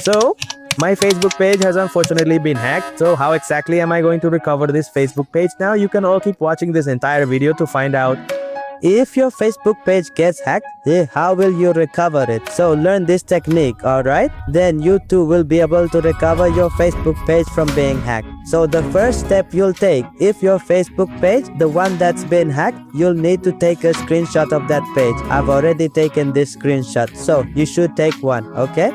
So my Facebook page has unfortunately been hacked. So how exactly am I going to recover this Facebook page? Now you can all keep watching this entire video to find out. If your Facebook page gets hacked, how will you recover it? So learn this technique, alright? Then you too will be able to recover your Facebook page from being hacked. So the first step you'll take, if your Facebook page, the one that's been hacked, you'll need to take a screenshot of that page. I've already taken this screenshot, so you should take one, okay?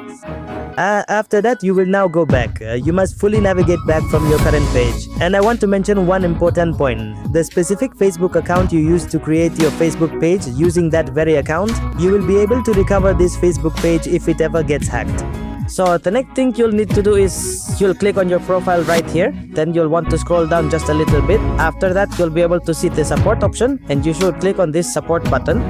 After that, you will now go back. You must fully navigate back from your current page. And I want to mention one important point. The specific Facebook account you used to create your Facebook page, using that very account, you will be able to recover this Facebook page if it ever gets hacked. So the next thing you'll need to do is you'll click on your profile right here. Then you'll want to scroll down just a little bit. After that, you'll be able to see the support option, and you should click on this support button.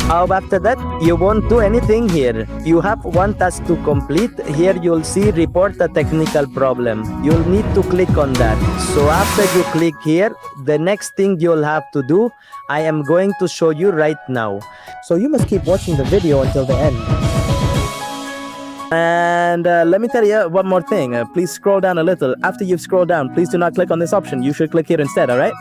After that, you won't do anything here. You have one task to complete. Here you'll see report the technical problem. You'll need to click on that. So after you click here, the next thing you'll have to do, I am going to show you right now. So you must keep watching the video until the end. And let me tell you one more thing. Please scroll down a little. After you've scrolled down, please do not click on this option. You should click here instead, alright?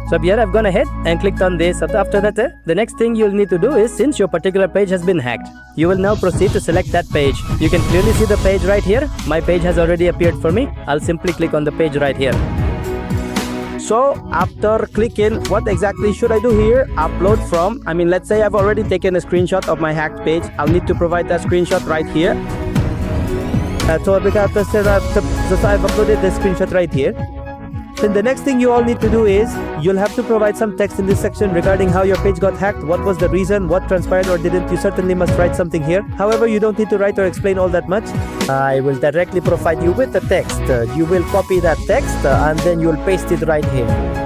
So here I've gone ahead and clicked on this. After that, the next thing you'll need to do is, since your particular page has been hacked, you will now proceed to select that page. You can clearly see the page right here. My page has already appeared for me. I'll simply click on the page right here. So after clicking, what exactly should I do here? Upload from, let's say I've already taken a screenshot of my hacked page. I'll need to provide that screenshot right here. So I've uploaded the screenshot right here. Then the next thing you all need to do is, you'll have to provide some text in this section regarding how your page got hacked, what was the reason, what transpired or didn't. You certainly must write something here. However, you don't need to write or explain all that much. I will directly provide you with the text. You will copy that text and then you'll paste it right here.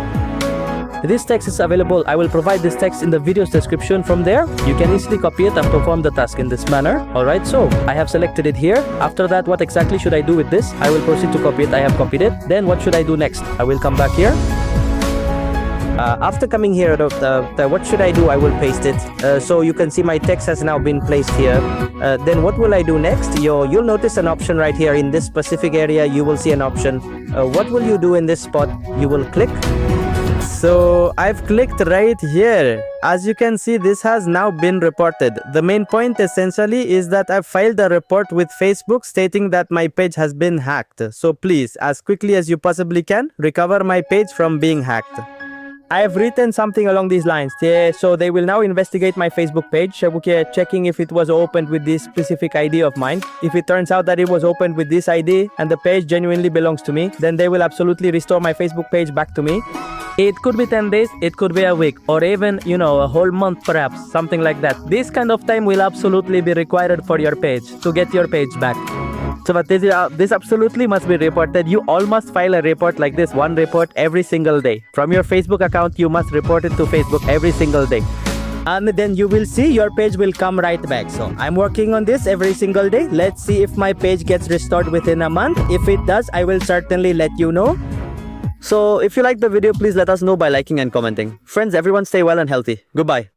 This text is available. I will provide this text in the video's description. From there, you can easily copy it and perform the task in this manner. Alright, so I have selected it here. After that, what exactly should I do with this? I will proceed to copy it. I have copied it. Then what should I do next? I will come back here. After coming here, what should I do? I will paste it. So you can see my text has now been placed here. Then what will I do next? You'll notice an option right here. In this specific area, you will see an option. What will you do in this spot? You will click. So I've clicked right here. As you can see, this has now been reported. The main point essentially is that I've filed a report with Facebook stating that my page has been hacked. So please, as quickly as you possibly can, recover my page from being hacked. I have written something along these lines. So they will now investigate my Facebook page, checking if it was opened with this specific ID of mine. If it turns out that it was opened with this ID and the page genuinely belongs to me, then they will absolutely restore my Facebook page back to me. It could be 10 days, it could be a week, or even, a whole month perhaps, something like that. This kind of time will absolutely be required for your page, to get your page back. So but this absolutely must be reported. You all must file a report like this, one report every single day. From your Facebook account, you must report it to Facebook every single day. And then you will see your page will come right back. So I'm working on this every single day. Let's see if my page gets restored within a month. If it does, I will certainly let you know. So if you like the video, please let us know by liking and commenting. Friends, everyone stay well and healthy. Goodbye.